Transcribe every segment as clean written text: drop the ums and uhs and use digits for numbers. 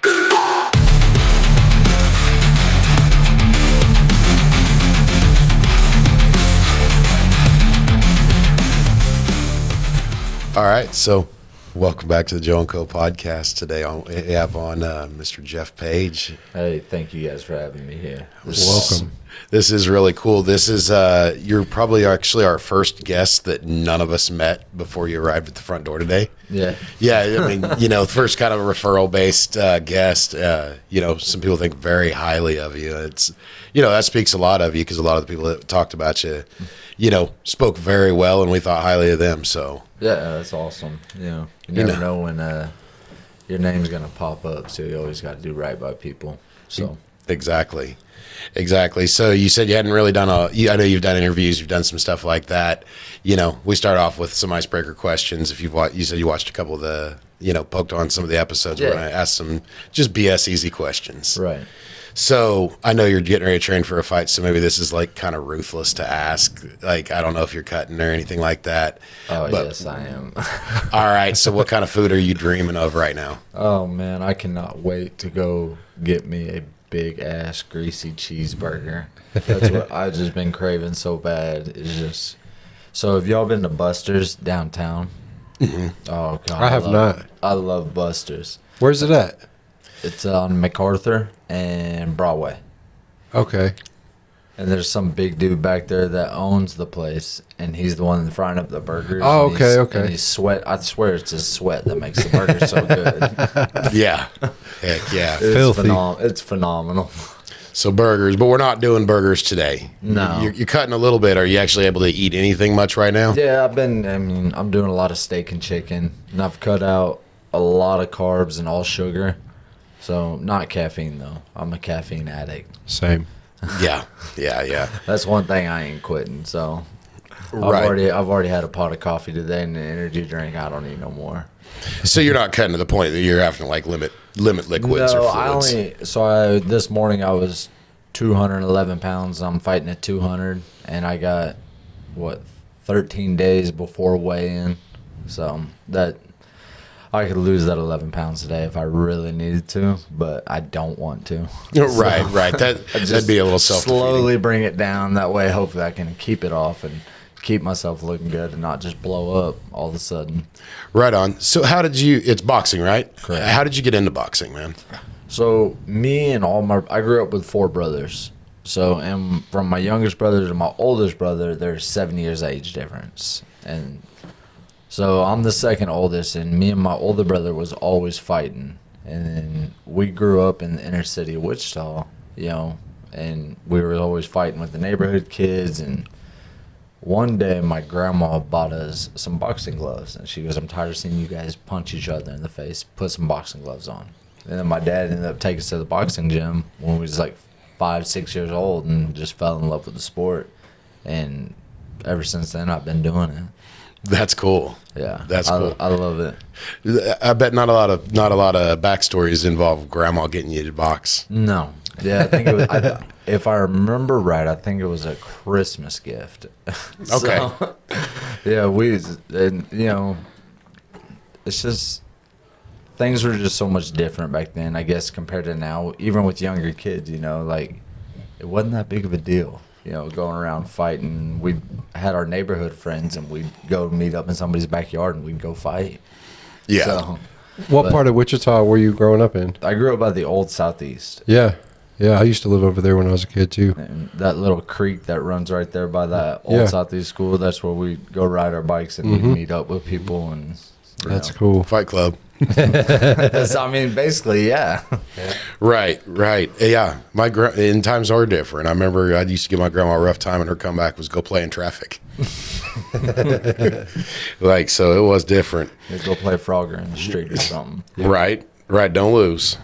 All right, so welcome back to the Joe & Co podcast. Today we have on Mr. Jeff Page. Hey, thank you guys for having me here. Welcome. This is really cool. This is you're probably actually our first guest that none of us met before you arrived at the front door today. Yeah. Yeah, I mean, first kind of a referral-based guest. Some people think very highly of you. It's, that speaks a lot of you because a lot of the people that talked about you, spoke very well, and we thought highly of them. So yeah, that's awesome. You never know when your name's gonna pop up, so you always got to do right by people. So exactly. So you said you hadn't really done I know you've done interviews, you've done some stuff like that. We start off with some icebreaker questions. If you said you watched a couple of the, poked on some of the episodes. Yeah. We're going to ask some just BS easy questions. Right. So I know you're getting ready to train for a fight, so maybe this is like kind of ruthless to ask. Like, I don't know if you're cutting or anything like that. Oh, yes, I am. All right. So what kind of food are you dreaming of right now? Oh, man, I cannot wait to go get me a big-ass greasy cheeseburger. That's what I've just been craving so bad. It's just... So have y'all been to Buster's downtown? Mm-hmm. Oh, God. I have not. I love Buster's. Where's it at? It's on MacArthur and Broadway. Okay. And there's some big dude back there that owns the place, and he's the one frying up the burgers. Oh, and okay. And he's sweat. I swear it's his sweat that makes the burger so good. Yeah. Heck yeah. Filthy. It's phenomenal. So burgers, but we're not doing burgers today. No. You're cutting a little bit. Are you actually able to eat anything much right now? Yeah, I'm doing a lot of steak and chicken, and I've cut out a lot of carbs and all sugar. So, not caffeine, though. I'm a caffeine addict. Same. Yeah. That's one thing I ain't quitting, so... Right. I've already had a pot of coffee today and an energy drink. I don't need no more. So you're not cutting to the point that you're having to like limit liquids or fluids. This morning I was 211 pounds. I'm fighting at 200, and I got 13 days before weigh-in. So that I could lose that 11 pounds today if I really needed to, but I don't want to. Right. That'd be a little self-defeating. Slowly bring it down. That way, hopefully, I can keep it off and keep myself looking good and not just blow up all of a sudden. Right on. So it's boxing, right? Correct. How did you get into boxing, man? So me and I grew up with 4 brothers. So, and from my youngest brother to my oldest brother, there's 7 years age difference. And so I'm the second oldest, and me and my older brother was always fighting. And then we grew up in the inner city of Wichita, and we were always fighting with the neighborhood kids. And one day my grandma bought us some boxing gloves, and she goes, "I'm tired of seeing you guys punch each other in the face. Put some boxing gloves on." And then my dad ended up taking us to the boxing gym when we was like 5, 6 years old, and just fell in love with the sport. And ever since then, I've been doing it. That's cool. Yeah, That's cool. I love it. I bet not a lot of backstories involve grandma getting you to box. No, yeah, I think it was. If I remember right, I think it was a Christmas gift. Okay. Yeah, it's just things were just so much different back then, I guess, compared to now. Even with younger kids, like it wasn't that big of a deal. Going around fighting. We had our neighborhood friends, and we'd go meet up in somebody's backyard, and we'd go fight. Yeah. So, What part of Wichita were you growing up in? I grew up by the old Southeast. Yeah. I used to live over there when I was a kid, too. And that little creek that runs right there by that old Southeast school, that's where we'd go ride our bikes and we'd meet up with people. And That's cool. Fight club. Basically, yeah. Right. Yeah. And times are different. I remember I used to give my grandma a rough time, and her comeback was go play in traffic. So it was different. You'd go play Frogger in the street or something. Right. Don't lose.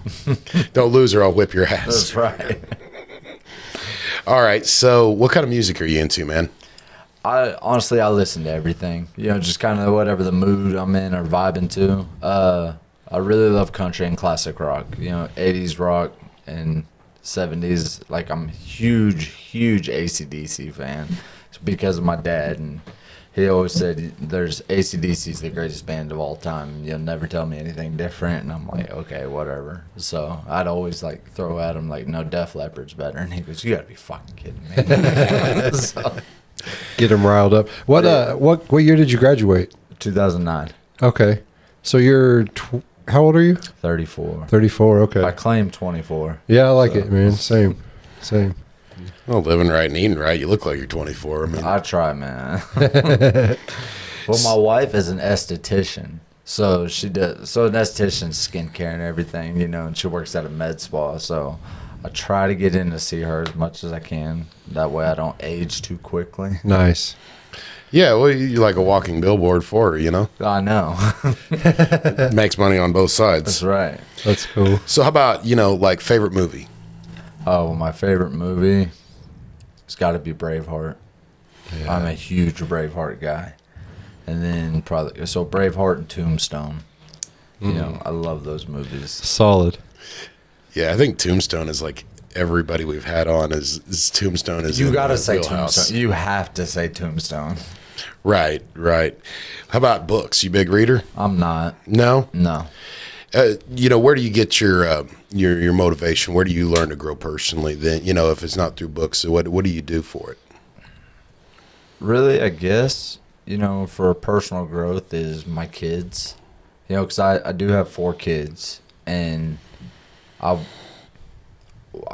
Don't lose or I'll whip your ass. That's right. All right. So what kind of music are you into, man? I listen to everything. Just kind of whatever the mood I'm in or vibing to. I really love country and classic rock. 80s rock and 70s. Like, I'm huge AC/DC fan. It's because of my dad and He always said, "There's AC/DC's the greatest band of all time. You'll never tell me anything different." And I'm like, "Okay, whatever." So I'd always like throw at him like, "No, Def Leppard's better." And he goes, "You gotta be fucking kidding me." So, Get him riled up. What year did you graduate? 2009. Okay, so you're how old are you? 34. 34. Okay. I claim 24. Yeah, I like it, man. Same. Well, living right and eating right. You look like you're 24. I mean, I try, man. Well, my wife is an esthetician. So she does. So an esthetician's skincare and everything, and she works at a med spa. So I try to get in to see her as much as I can. That way I don't age too quickly. Nice. yeah, well, you're like a walking billboard for her, I know. Makes money on both sides. That's right. That's cool. So how about, like favorite movie? Oh, well, my favorite movie, it's got to be Braveheart. Yeah. I'm a huge Braveheart guy. And then probably, so Braveheart and Tombstone. I love those movies. Solid. Yeah, I think Tombstone is like everybody we've had on is Tombstone is You in got to the say wheelhouse. Tombstone. You have to say Tombstone. Right. How about books? You big reader? I'm not. No? No. Where do you get your motivation? Where do you learn to grow personally? Then, if it's not through books, so what do you do for it? Really, I guess, for personal growth is my kids. Because I do have 4 kids, and I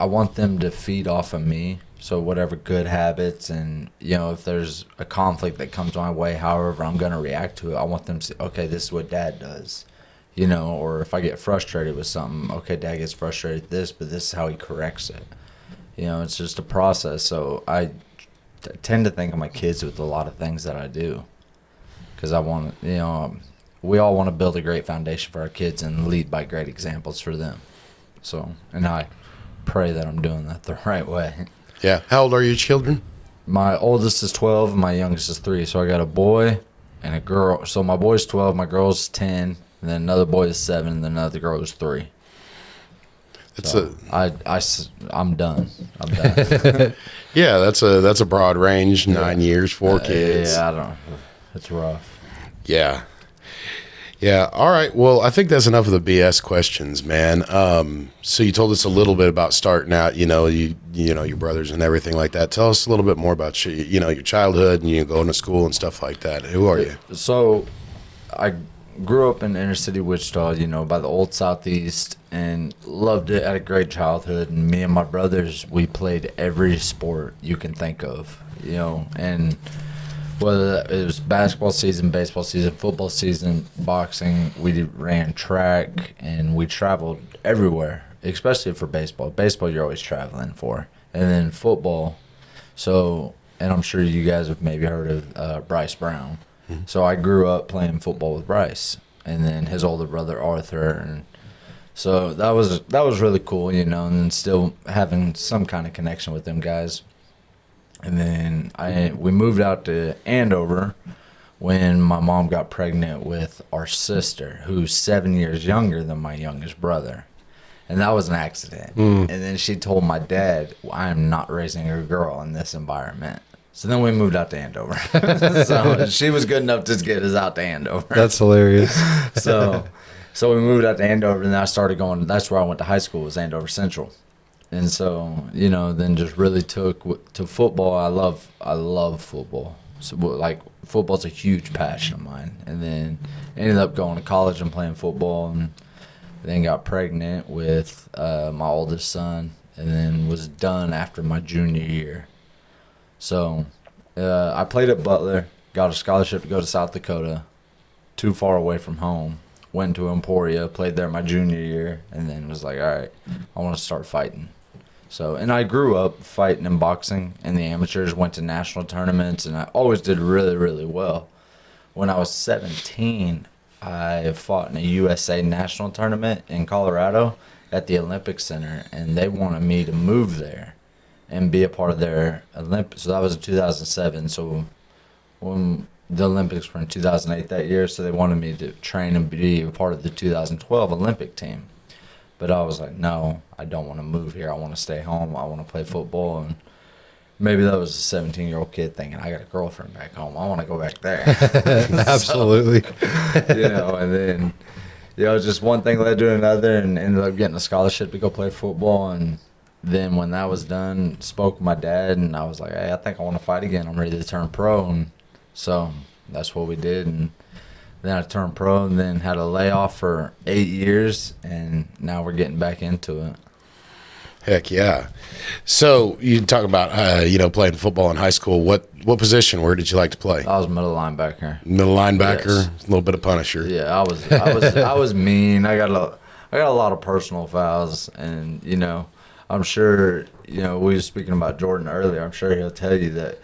want them to feed off of me. So whatever good habits and, if there's a conflict that comes my way, however I'm going to react to it, I want them to say, okay, this is what Dad does. Or if I get frustrated with something, okay, Dad gets frustrated with this, but this is how he corrects it. It's just a process. So I tend to think of my kids with a lot of things that I do. Because I want, we all want to build a great foundation for our kids and lead by great examples for them. So, and I pray that I'm doing that the right way. Yeah. How old are your children? My oldest is 12, and my youngest is 3. So I got a boy and a girl. So my boy's 12, my girl's 10, and then another boy is 7, and then another girl is 3. I'm done. I'm done. Yeah, that's a broad range. 9 years, 4 kids. Yeah, I don't. It's rough. Yeah. Yeah. All right. Well, I think that's enough of the BS questions, man. So you told us a little bit about starting out, your brothers and everything like that. Tell us a little bit more about your childhood and you going to school and stuff like that. Who are you? So I grew up in inner city Wichita, by the old Southeast, and loved it. Had a great childhood. And me and my brothers, we played every sport you can think of, and whether it was basketball season, baseball season, football season, boxing, we ran track, and we traveled everywhere, especially for baseball. Baseball, you're always traveling for. And then football. So, and I'm sure you guys have maybe heard of Bryce Brown. Mm-hmm. So I grew up playing football with Bryce, and then his older brother Arthur, and so that was really cool, and then still having some kind of connection with them guys. And then we moved out to Andover when my mom got pregnant with our sister, who's 7 years younger than my youngest brother. And that was an accident. And then she told my dad, I am not raising a girl in this environment. So then we moved out to Andover. So she was good enough to get us out to Andover. That's hilarious. So we moved out to Andover, and then I started going, that's where I went to high school, was Andover Central. And so, then just really took to football. I love football. So, football's a huge passion of mine. And then ended up going to college and playing football, and then got pregnant with my oldest son, and then was done after my junior year. So, I played at Butler, got a scholarship to go to South Dakota, too far away from home. Went to Emporia, played there my junior year, and then was like, all right, I want to start fighting. So, and I grew up fighting and boxing in the amateurs, went to national tournaments, and I always did really, really well. When I was 17, I fought in a USA national tournament in Colorado at the Olympic Center, and they wanted me to move there and be a part of their Olympics. So that was in 2007. So when the Olympics were in 2008 that year, so they wanted me to train and be a part of the 2012 Olympic team. But I was like, no, I don't want to move here. I want to stay home. I want to play football. And maybe that was a 17-year-old kid thinking, I got a girlfriend back home. I want to go back there. Absolutely. And then, just one thing led to another and ended up getting a scholarship to go play football. And then when that was done, spoke with my dad, and I was like, hey, I think I want to fight again. I'm ready to turn pro. And so that's what we did. And then I turned pro and then had a layoff for 8 years, and now we're getting back into it. Heck yeah. So you talk about, playing football in high school. What position? Where did you like to play? I was middle linebacker. Middle linebacker, Yes. a little bit of Punisher. Yeah, I was mean. I got a lot of personal fouls, and I'm sure we were speaking about Jordan earlier. I'm sure he'll tell you that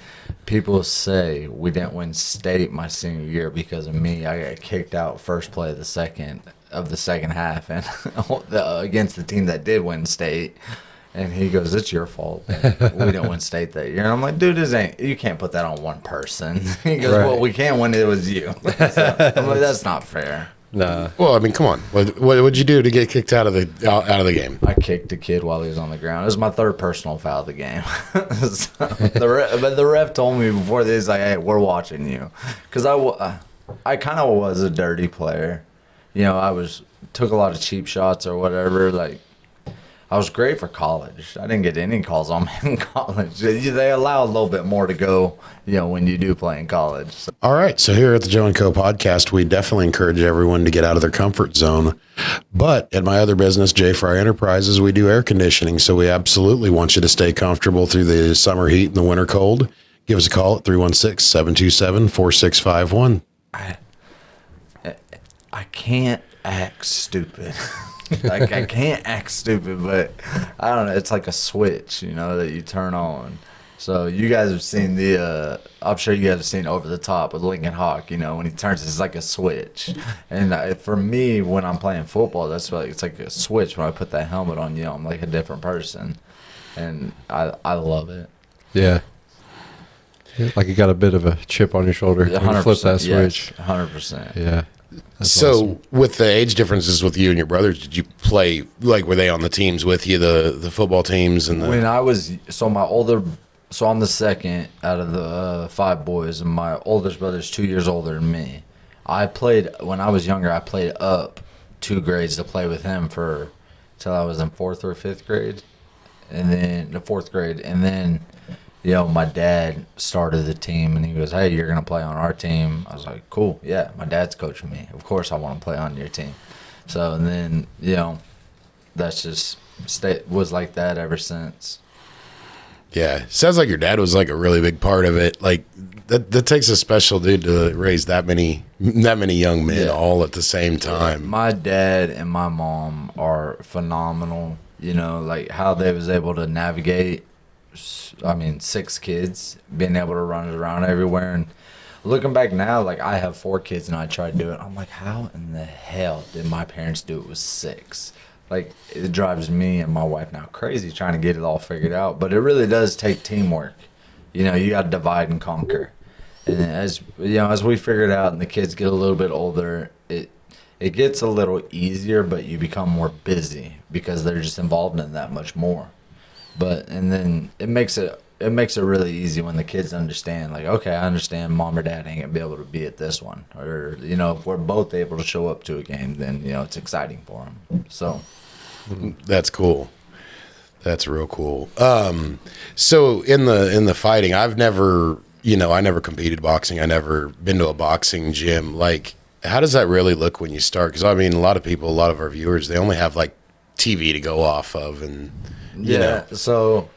people say we didn't win state my senior year because of me. I got kicked out first play of the second half, and against the team that did win state. And he goes, it's your fault. We didn't win state that year. And I'm like, dude, you can't put that on one person. He goes, Right. well, we can when it was you. So, I'm like, that's not fair. Nah. Well, I mean, come on. What'd you do to get kicked out of the game? I kicked a kid while he was on the ground. It was my third personal foul of the game. So, but the ref told me before this, like, hey, we're watching you. Because I kind of was a dirty player. I took a lot of cheap shots or whatever, like, I was great for college. I didn't get any calls on me in college. They allow a little bit more to go, when you do play in college. So. All right. So here at the Joe & Co podcast, we definitely encourage everyone to get out of their comfort zone. But at my other business, J Fry Enterprises, we do air conditioning. So we absolutely want you to stay comfortable through the summer heat and the winter cold. Give us a call at 316-727-4651. I can't act stupid. Like, I can't act stupid, but I don't know. It's like a switch, that you turn on. So you guys have seen I'm sure you guys have seen Over the Top with Lincoln Hawk, when he turns, it's like a switch. And for me, when I'm playing football, it's like a switch. When I put that helmet on, I'm like a different person. And I love it. Yeah. Like you got a bit of a chip on your shoulder. When you flip that switch. Yes, 100%. Yeah. That's So awesome. with the age differences with you and your brothers, did you play, like, were they on the teams with you, the football teams? And When I'm the second out of the 5 boys, and my oldest brother's 2 years older than me. When I was younger, I played up 2 grades to play with him till I was in 4th or 5th grade. And then the 4th grade. And then, my dad started the team, and he goes, hey, you're going to play on our team. I was like, cool. Yeah, my dad's coaching me. Of course I want to play on your team. So, and then, that's just was like that ever since. yeah, sounds like your dad was like a really big part of it. Like that takes a special dude to raise that many young men all at the same time. My dad and my mom are phenomenal. Like how they was able to navigate. 6 kids, being able to run it around everywhere. And looking back now, like, I have 4 kids and I tried to do it. I'm like, how in the hell did my parents do it with 6? Like, it drives me and my wife now crazy trying to get it all figured out. But it really does take teamwork. You got to divide and conquer. And as we figure it out and the kids get a little bit older, it gets a little easier, but you become more busy because they're just involved in that much more. And then it makes it really easy when the kids understand, like, okay, I understand mom or dad ain't gonna be able to be at this one, or if we're both able to show up to a game, then it's exciting for them. So That's cool. That's real cool. So in the fighting, I've never, I never competed boxing. I never been to a boxing gym. Like, how does that really look when you start? Because a lot of people, a lot of our viewers, they only have like TV to go off of, and So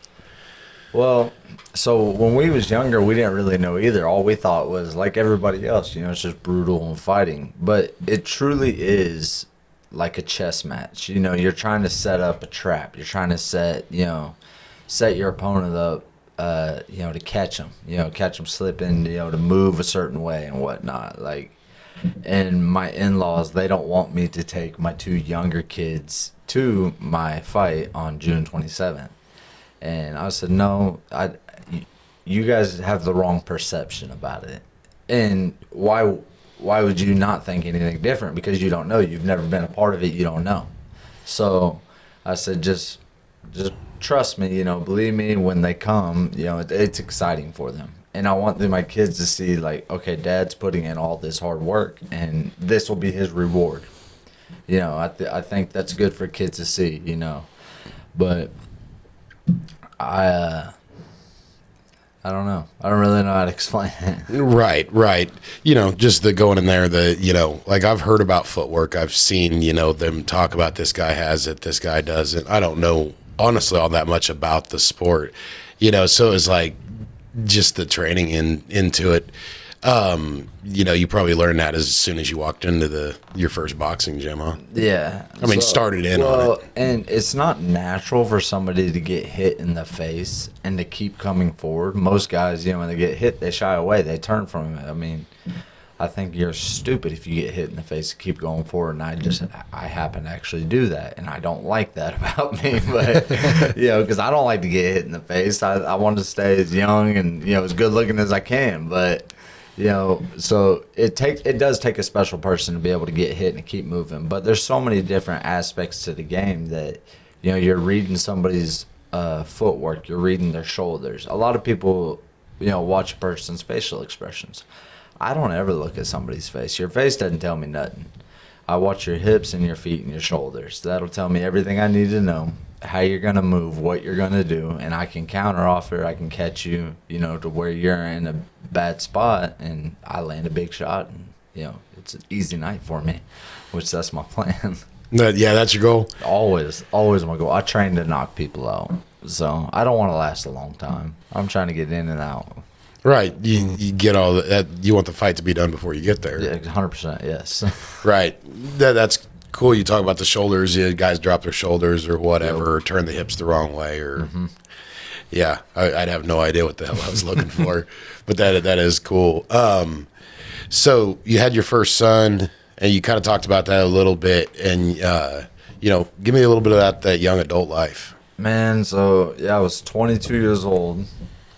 when we was younger, we didn't really know either. All we thought was, like everybody else, it's just brutal and fighting. But it truly is like a chess match. You're trying to set up a trap. You're trying to set your opponent up, to catch them. Catch them slipping. To move a certain way and whatnot. Like, and my in-laws, they don't want me to take my 2 younger kids to my fight on June 27th. And I said, no, you guys have the wrong perception about it. And why would you not think anything different? Because you don't know. You've never been a part of it. You don't know. So I said, just just trust me, believe me, when they come, it's exciting for them. And I want my kids to see, like, okay, Dad's putting in all this hard work, and this will be his reward. I think that's good for kids to see, But I don't know. I don't really know how to explain it. Right. Just the going in there, like I've heard about footwork. I've seen, them talk about this guy has it, this guy doesn't. I don't know, honestly, all that much about the sport, so it's like just the training into it. You probably learned that as soon as you walked into your first boxing gym, huh? Yeah. I mean, started in on it. And it's not natural for somebody to get hit in the face and to keep coming forward. Most guys, when they get hit, they shy away. They turn from it. I mean, I think you're stupid if you get hit in the face and keep going forward. And I happen to actually do that. And I don't like that about me. But, because I don't like to get hit in the face. I want to stay as young and, as good looking as I can. But... so it does take a special person to be able to get hit and keep moving. But there's so many different aspects to the game that, you're reading somebody's footwork, you're reading their shoulders. A lot of people, watch a person's facial expressions. I don't ever look at somebody's face. Your face doesn't tell me nothing. I watch your hips and your feet and your shoulders. That'll tell me everything I need to know, how you're going to move, what you're going to do, and I can counter offer. I can catch you, to where you're in a bad spot, and I land a big shot, and, it's an easy night for me, which that's my plan. Yeah, that's your goal? Always my goal. I train to knock people out, so I don't want to last a long time. I'm trying to get in and out. Right. You get all that. You want the fight to be done before you get there. Yeah, 100%, yes. Right. That's cool. You talk about the shoulders. Guys drop their shoulders or whatever, or turn the hips the wrong way, or yeah, I'd have no idea what the hell I was looking for, but that is cool. So you had your first son, and you kind of talked about that a little bit, and give me a little bit of that young adult life. Man, so yeah, I was 22 years old.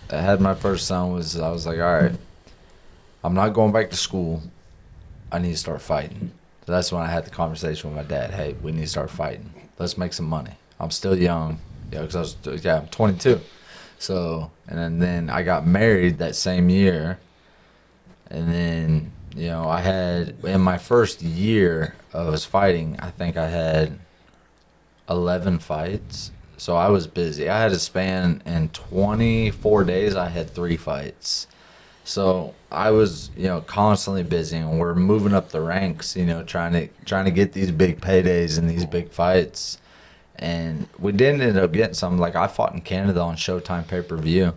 I had my first son. I was like, all right, I'm not going back to school. I need to start fighting. So that's when I had the conversation with my dad. Hey, we need to start fighting. Let's make some money. I'm still young, because I'm 22. So, and then I got married that same year, and then I had, in my first year of fighting, I think I had 11 fights. So I was busy. I had a span in 24 days. I had 3 fights. So I was, constantly busy, and we're moving up the ranks, trying to get these big paydays and these big fights. And we didn't end up getting some. Like, I fought in Canada on Showtime pay-per-view,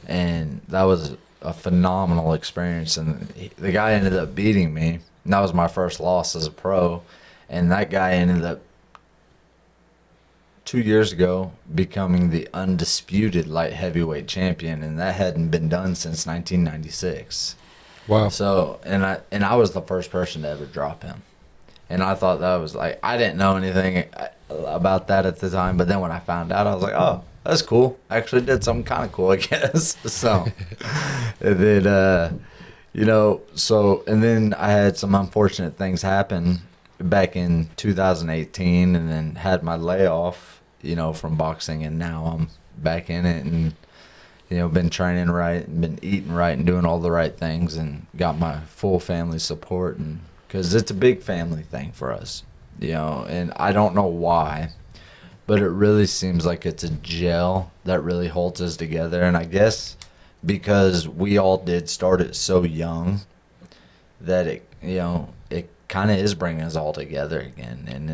and that was a phenomenal experience. And the guy ended up beating me. And that was my first loss as a pro. And that guy ended up 2 years ago becoming the undisputed light heavyweight champion, and that hadn't been done since 1996. Wow. So, and I was the first person to ever drop him. And I thought that was like, I didn't know anything about that at the time, but then when I found out, I was like, oh, that's cool. I actually did something kind of cool, I guess. So, and then, and then I had some unfortunate things happen back in 2018, and then had my layoff, from boxing, and now I'm back in it, and, been training right, and been eating right, and doing all the right things, and got my full family support, and because it's a big family thing for us, and I don't know why, but it really seems like it's a gel that really holds us together. And I guess because we all did start it so young, that it kind of is bringing us all together again. And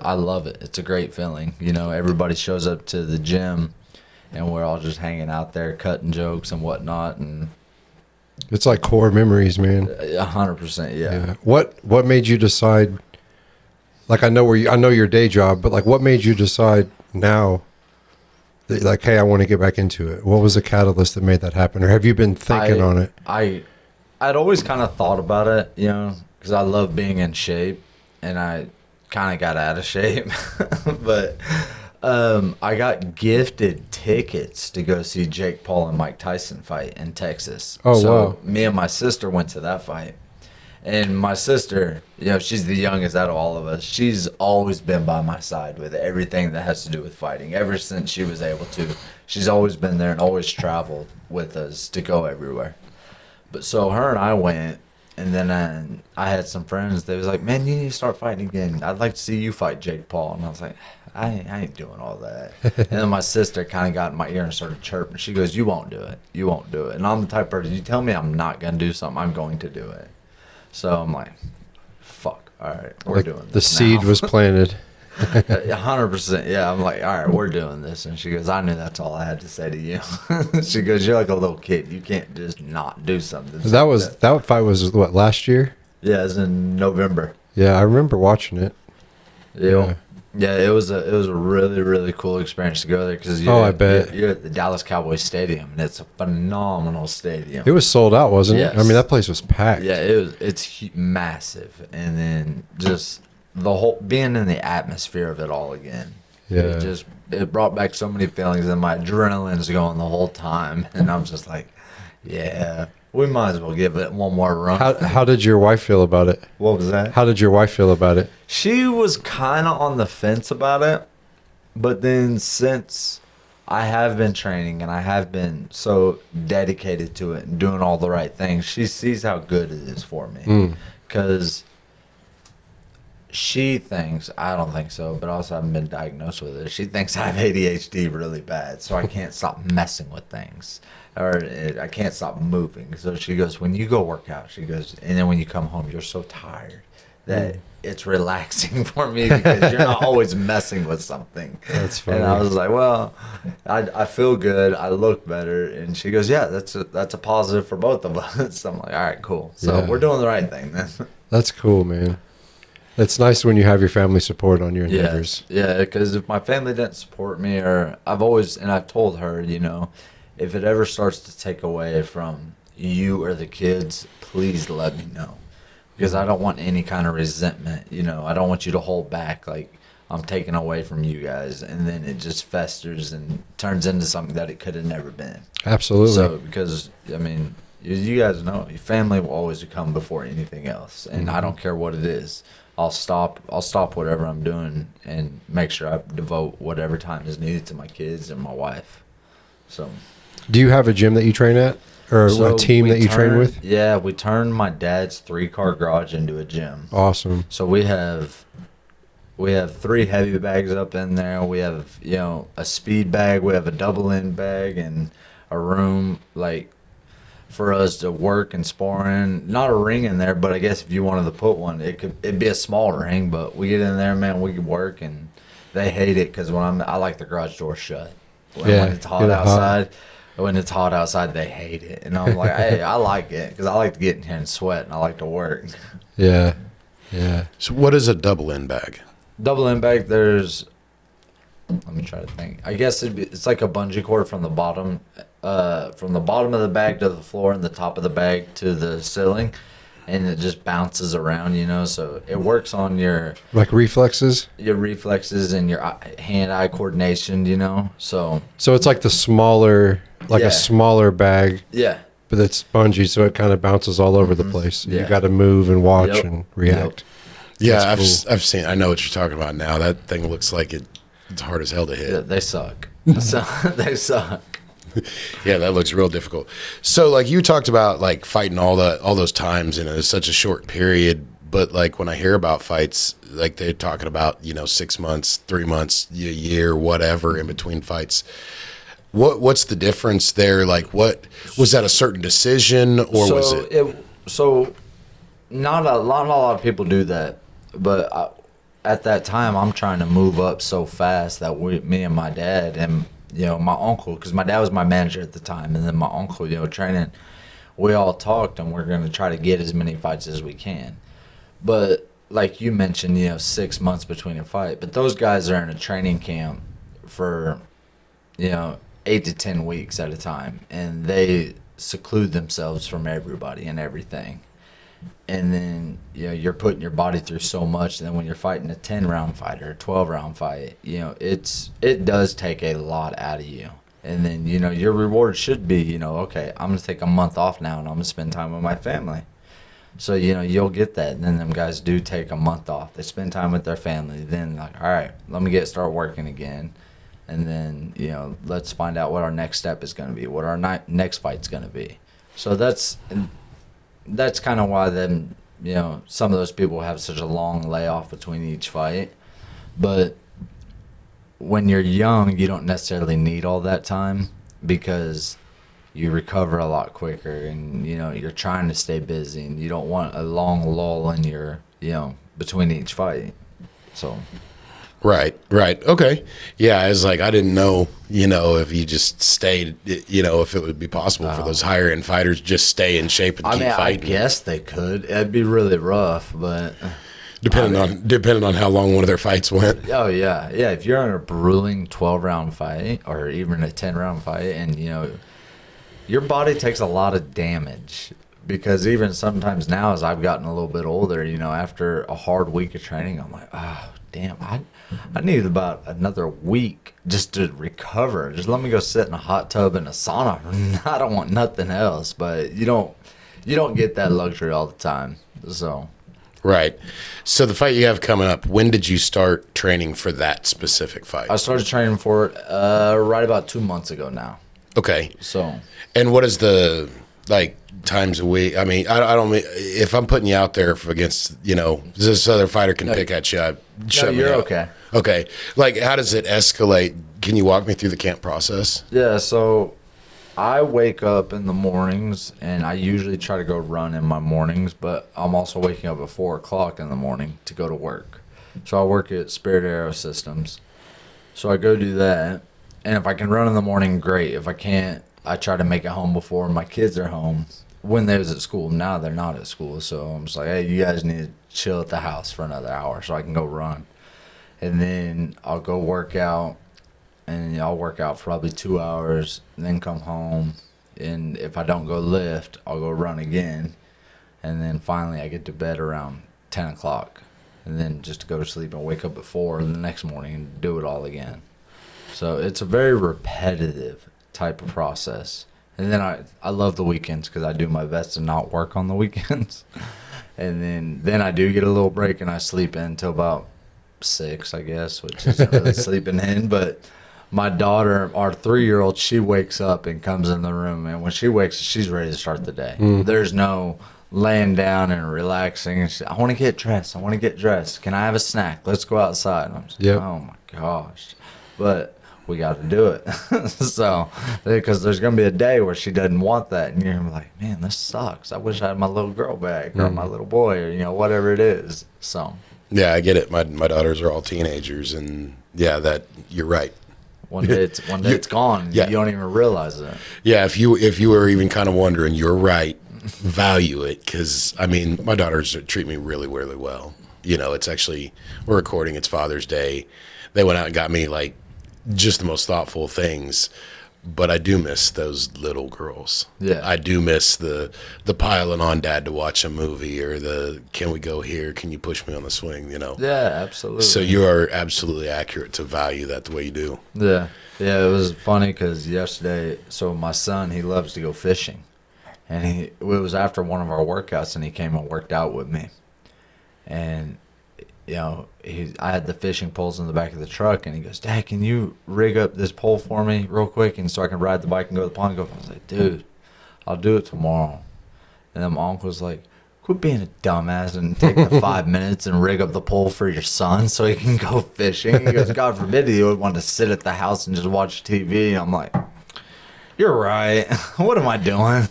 I love it. It's a great feeling. Everybody shows up to the gym, and we're all just hanging out there, cutting jokes and whatnot, and it's like core memories, man. 100%, yeah. What made you decide? Like, I know your day job, but like, what made you decide now that, like, hey, I want to get back into it? What was the catalyst that made that happen, or have you been thinking on it? I'd always kind of thought about it, because I love being in shape, and I kind of got out of shape, but I got gifted tickets to go see Jake Paul and Mike Tyson fight in Texas. Oh, so wow. Me and my sister went to that fight, And my sister, she's the youngest out of all of us. She's always been by my side with everything that has to do with fighting. Ever since she was able to, she's always been there and always traveled with us to go everywhere. But so her and I went, and then I had some friends. They was like, "Man, you need to start fighting again. I'd like to see you fight Jake Paul." And I was like, I ain't doing all that. And then my sister kind of got in my ear and started chirping. She goes, "You won't do it. You won't do it." And I'm the type of person, you tell me I'm not going to do something, I'm going to do it. So I'm like, fuck, all right, we're doing this. The seed was planted. 100%. Yeah, I'm like, all right, we're doing this. And she goes, "I knew that's all I had to say to you." She goes, "You're like a little kid. You can't just not do something." That fight was what, last year? Yeah, it was in November. Yeah, I remember watching it. Yeah, it was a really, really cool experience to go there because I bet. You're at the Dallas Cowboys Stadium, and it's a phenomenal stadium. It was sold out, wasn't Yes. it? I mean, that place was packed. Yeah, it's massive, and then just the whole being in the atmosphere of it all again. Yeah. It brought back so many feelings, and my adrenaline's going the whole time, and I'm just like, yeah, we might as well give it one more run. How did your wife feel about it? What was that? How did your wife feel about it? She was kind of on the fence about it, but then since I have been training and I have been so dedicated to it and doing all the right things, she sees how good it is for me. Because she thinks, I don't think so, but I also haven't been diagnosed with it. She thinks I have ADHD really bad, so I can't stop messing with things. Or I can't stop moving. So she goes, "When you go work out," she goes, "and then when you come home, you're so tired that it's relaxing for me because you're not always messing with something." That's funny. And I was like, "Well, I feel good. I look better." And she goes, "Yeah, that's a positive for both of us." So I'm like, "All right, cool. So Yeah. we're doing the right thing then." That's cool, man. It's nice when you have your family support on your endeavors. Yeah, because if my family didn't support me, or I've told her, if it ever starts to take away from you or the kids, please let me know. Because I don't want any kind of resentment, I don't want you to hold back like I'm taking away from you guys, and then it just festers and turns into something that it could have never been. Absolutely. So, because, you guys know, your family will always come before anything else, and I don't care what it is. I'll stop whatever I'm doing and make sure I devote whatever time is needed to my kids and my wife. So, do you have a gym that you train at, or a team that you train with? Yeah, we turned my dad's 3-car garage into a gym. Awesome. So we have 3 heavy bags up in there. We have a speed bag. We have a double end bag and a room like for us to work and spar in. Not a ring in there, but I guess if you wanted to put one, it'd be a small ring. But we get in there, man. We can work, and they hate it because I like the garage door shut. When it's hot outside. When it's hot outside, they hate it. And I'm like, hey, I like it because I like to get in here and sweat, and I like to work. Yeah. So what is a double end bag? Double end bag, let me try to think. I guess it's like a bungee cord from the bottom of the bag to the floor and the top of the bag to the ceiling. And it just bounces around, so it works on your reflexes and your hand-eye coordination, so it's like a smaller bag, but it's spongy, so it kind of bounces all over the place. You got to move and watch and react. Yeah, I've seen. I know what you're talking about now. That thing looks like it's hard as hell to hit. Yeah, they suck. They suck. Yeah, that looks real difficult. So, like, you talked about like fighting all those times in such a short period. But like when I hear about fights, like they're talking about 6 months, 3 months, a year, whatever in between fights. What's the difference there? Like, what was that a certain decision or was it? So, not a lot of people do that, but at that time, I'm trying to move up so fast that me and my dad and my uncle, because my dad was my manager at the time, and then my uncle, training, we all talked, and we're going to try to get as many fights as we can. But like you mentioned, 6 months between a fight, but those guys are in a training camp for 8 to 10 weeks at a time, and they seclude themselves from everybody and everything. And then you're putting your body through so much, and then when you're fighting a 10-round fight or a 12-round fight, it does take a lot out of you. And then your reward should be okay, I'm gonna take a month off now and I'm gonna spend time with my family. So, you'll get that. And then them guys do take a month off. They spend time with their family. Then, like, all right, let me start working again. And then, let's find out what our next step is going to be, what our next fight's going to be. So that's kind of why then, some of those people have such a long layoff between each fight. But when you're young, you don't necessarily need all that time because you recover a lot quicker, and you're trying to stay busy, and you don't want a long lull in your between each fight. So Right. Okay. Yeah, I was like, I didn't know, if you just stayed, if it would be possible for those higher end fighters just stay in shape and keep fighting. I guess they could. It'd be really rough, but depending on how long one of their fights went. Oh yeah. If you're in a grueling 12-round fight or even a 10-round fight, and your body takes a lot of damage, because even sometimes now, as I've gotten a little bit older, after a hard week of training, I'm like, oh, damn, I need about another week just to recover. Just let me go sit in a hot tub in a sauna. I don't want nothing else. But you don't get that luxury all the time. So. Right. So the fight you have coming up, when did you start training for that specific fight? I started training for it right about 2 months ago now. Okay. So. And what is the, times a week? I mean, I don't mean, if I'm putting you out there against, this other fighter can pick at you. You're okay. Okay. How does it escalate? Can you walk me through the camp process? Yeah, so I wake up in the mornings, and I usually try to go run in my mornings, but I'm also waking up at 4 o'clock in the morning to go to work. So I work at Spirit Aero Systems. So I go do that, and if I can run in the morning, great. If I can't, I try to make it home before my kids are home. When they was at school, now they're not at school, so I'm just like, hey, you guys need to chill at the house for another hour so I can go run. And then I'll go work out, and I'll work out for probably 2 hours, and then come home. And if I don't go lift, I'll go run again. And then finally I get to bed around 10 o'clock, and then just go to sleep and wake up at 4 the next morning and do it all again. So it's a very repetitive type of process. And then I love the weekends because I do my best to not work on the weekends. And then I do get a little break, and I sleep in until about 6, I guess, which isn't really sleeping in. But my daughter, our 3-year-old, she wakes up and comes in the room, and when she wakes, she's ready to start the day. There's no laying down and relaxing. I want to get dressed. Can I have a snack? Let's go outside. And I'm just like, oh my gosh. But we got to do it. So, because there's going to be a day where she doesn't want that, and you're like, man, this sucks. I wish I had my little girl back, or my little boy, or whatever it is. So yeah, I get it. My daughters are all teenagers, and yeah, that you're right. One day it's gone. Yeah. You don't even realize it. Yeah, if you were even kind of wondering, you're right. Value it, because I mean, my daughters treat me really, really well. It's actually, we're recording. It's Father's Day. They went out and got me just the most thoughtful things, but I do miss those little girls. Yeah, I do miss the piling on dad to watch a movie, or the can we go here? Can you push me on the swing? Yeah, absolutely. So you are absolutely accurate to value that the way you do. Yeah. It was funny because yesterday, so my son, he loves to go fishing, and it was after one of our workouts, and he came and worked out with me, and I had the fishing poles in the back of the truck, and he goes, Dad, can you rig up this pole for me real quick, and so I can ride the bike and go to the pond? I was like, dude, I'll do it tomorrow. And then my uncle's like, quit being a dumbass and take the 5 minutes and rig up the pole for your son so he can go fishing. He goes, God forbid he would want to sit at the house and just watch TV. I'm like, you're right. What am I doing?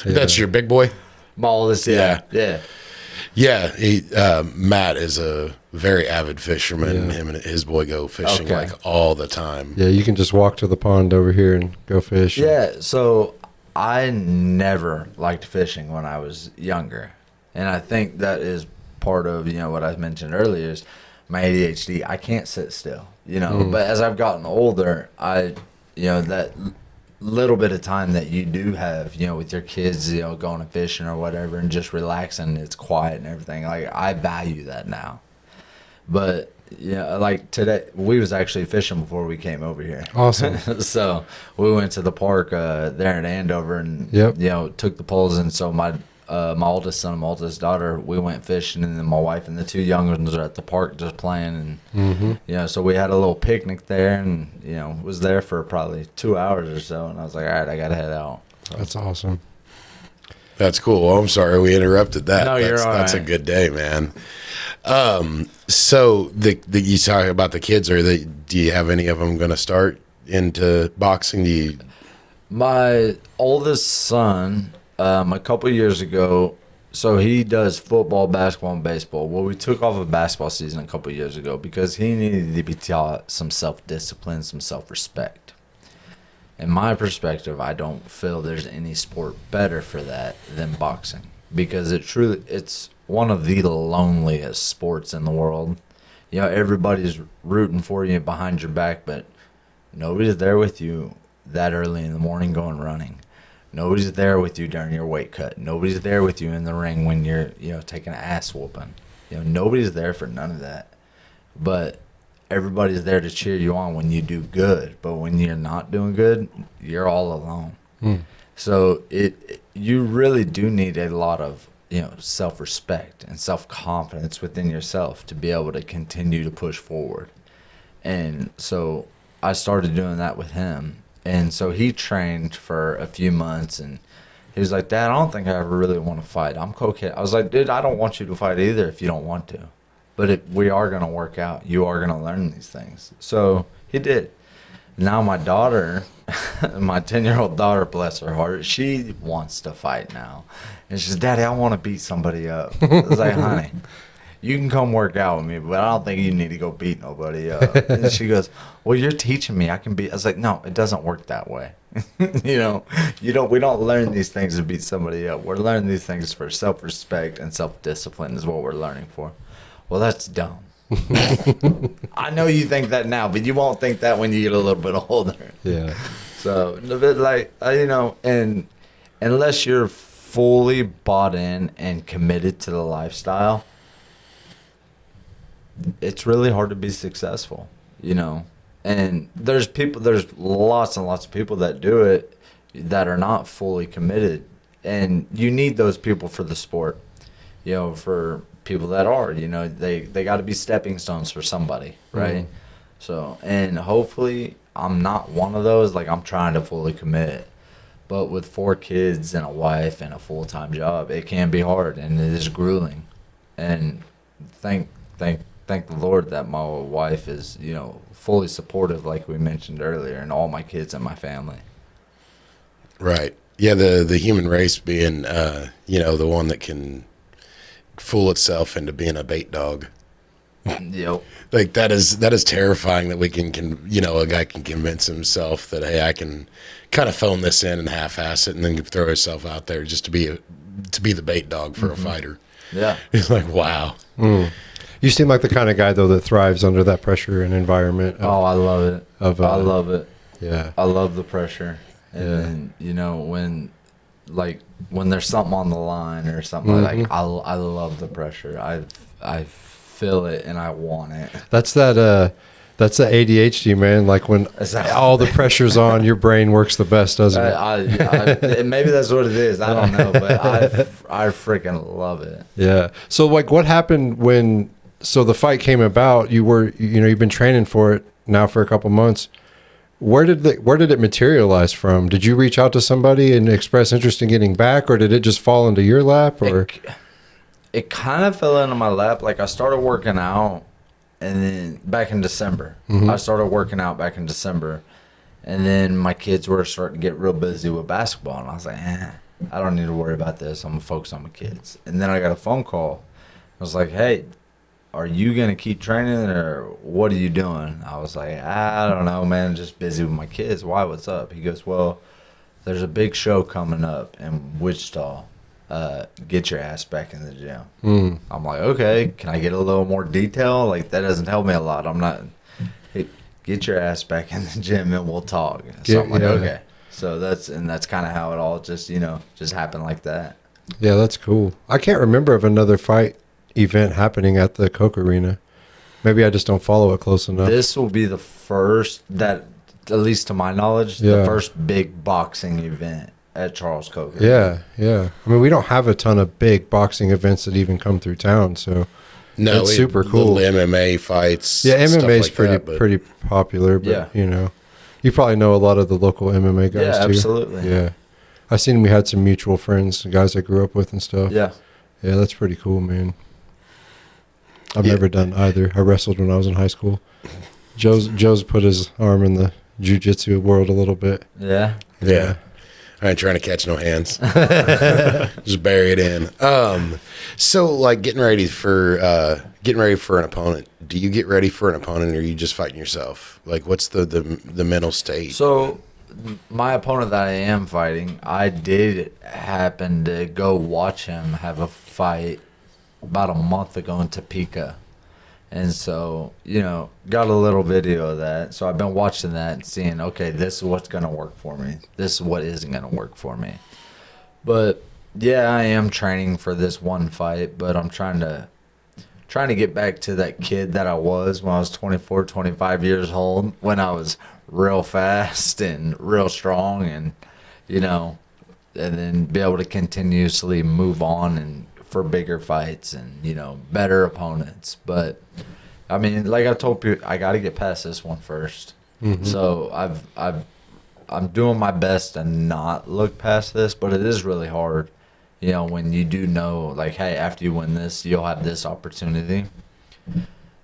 That's your big boy? My oldest, yeah. Yeah, Matt is a very avid fisherman. Yeah. Him and his boy go fishing all the time. Yeah, you can just walk to the pond over here and go fish. Yeah, so I never liked fishing when I was younger. And I think that is part of, what I mentioned earlier is my ADHD. I can't sit still, But as I've gotten older, that little bit of time that you do have, with your kids, going fishing or whatever and just relaxing, it's quiet and everything. I value that now. But today we was actually fishing before we came over here. Awesome. So we went to the park there in Andover and took the poles, and so my oldest son and my oldest daughter, we went fishing, and then my wife and the two young ones were at the park just playing. And, so we had a little picnic there, and, was there for probably 2 hours or so. And I was like, all right, I got to head out. So. That's awesome. That's cool. Well, I'm sorry we interrupted that. No, you're all that's right. a good day, man. So you talk about the kids. Do you have any of them going to start into boxing? My oldest son, a couple years ago, so he does football, basketball, and baseball. Well, we took off a basketball season a couple years ago because he needed to be taught some self-discipline, some self-respect. In my perspective, I don't feel there's any sport better for that than boxing, because it's one of the loneliest sports in the world. Everybody's rooting for you behind your back, but nobody's there with you that early in the morning going running. Nobody's there with you during your weight cut. Nobody's there with you in the ring when you're, taking an ass whooping. Nobody's there for none of that. But everybody's there to cheer you on when you do good. But when you're not doing good, you're all alone. So you really do need a lot of, self-respect and self-confidence within yourself to be able to continue to push forward. And so I started doing that with him. And so he trained for a few months, and he was like, Dad, I don't think I ever really want to fight. I'm okay. I was like, dude, I don't want you to fight either if you don't want to. But we are going to work out. You are going to learn these things. So he did. Now my daughter, my 10-year-old daughter, bless her heart, she wants to fight now. And she says, Daddy, I want to beat somebody up. I was like, honey, you can come work out with me, but I don't think you need to go beat nobody up. And she goes, well, you're teaching me. I can beat. I was like, no, it doesn't work that way. We don't learn these things to beat somebody up. We're learning these things for self-respect and self-discipline is what we're learning for. Well, that's dumb. I know you think that now, but you won't think that when you get a little bit older. Yeah. So, and unless you're fully bought in and committed to the lifestyle, it's really hard to be successful, and there's lots and lots of people that do it that are not fully committed, and you need those people for the sport, for people that are, they got to be stepping stones for somebody, right? So, and hopefully I'm not one of those. Like, I'm trying to fully commit, but with 4 kids and a wife and a full-time job, it can be hard, and it is grueling. And thank the Lord that my wife is, fully supportive, like we mentioned earlier, and all my kids and my family. Right. Yeah, the human race being, the one that can fool itself into being a bait dog. Yep. Like, that is terrifying that we can a guy can convince himself that, hey, I can kind of phone this in and half-ass it and then throw himself out there just to be the bait dog for a fighter. Yeah. It's like, wow. You seem like the kind of guy, though, that thrives under that pressure and environment. I love it. I love it. Yeah. I love the pressure. And then, when there's something on the line or something, like I love the pressure. I feel it and I want it. That's the ADHD, man. Like, when all the pressure's on, your brain works the best, doesn't it? Maybe that's what it is. I don't know, but I freaking love it. Yeah. So, like, what happened when? So the fight came about. You've been training for it now for a couple months. Where did it materialize from? Did you reach out to somebody and express interest in getting back, or did it just fall into your lap? Or it kind of fell into my lap. Like, I started working out, and then back in December, I started working out back in December, and then my kids were starting to get real busy with basketball, and I was like, I don't need to worry about this. I'm gonna focus on my kids. And then I got a phone call. I was like, hey, are you going to keep training or what are you doing? I was like, I don't know, man. Just busy with my kids. Why? What's up? He goes, well, there's a big show coming up in Wichita. Get your ass back in the gym. I'm like, okay, can I get a little more detail? Like, that doesn't help me a lot. I'm not, hey, get your ass back in the gym and we'll talk. So I'm like, okay. So that's kind of how it all just happened like that. Yeah, that's cool. I can't remember of another fight event happening at the Coke Arena. Maybe I just don't follow it close enough. This will be the first that, at least to my knowledge, the first big boxing event at Charles Coker. Yeah. I mean, we don't have a ton of big boxing events that even come through town, so No, it's super cool. Little MMA fights. Yeah, stuff MMA is like that, but- pretty popular, but Yeah. you know, you probably know a lot of the local MMA guys Yeah, too. absolutely. Yeah, I seen we had some mutual friends, guys I grew up with and stuff. Yeah. Yeah, that's pretty cool, man. I've Yeah. never done either. I wrestled when I was in high school. Joe's put his arm in the jiu-jitsu world a little bit. Yeah. Yeah. I ain't trying to catch no hands. Just bury it in. So like getting ready for an opponent. Do you get ready for an opponent, or are you just fighting yourself? Like, what's the mental state? So, my opponent that I am fighting, I did happen to go watch him have a fight about a month ago in Topeka. And so, you know, got a little video of that. So I've been watching that and seeing, okay, this is what's going to work for me. This is what isn't going to work for me. But, yeah, I am training for this one fight, but I'm trying to get back to that kid that I was when I was 24, 25 years old, when I was real fast and real strong, and, you know, and then be able to continuously move on and for bigger fights and, you know, better opponents. But I mean, like I told people, I got to get past this one first. Mm-hmm. So I'm doing my best to not look past this, but it is really hard, you know, when you do know, like, hey, after you win this, you'll have this opportunity.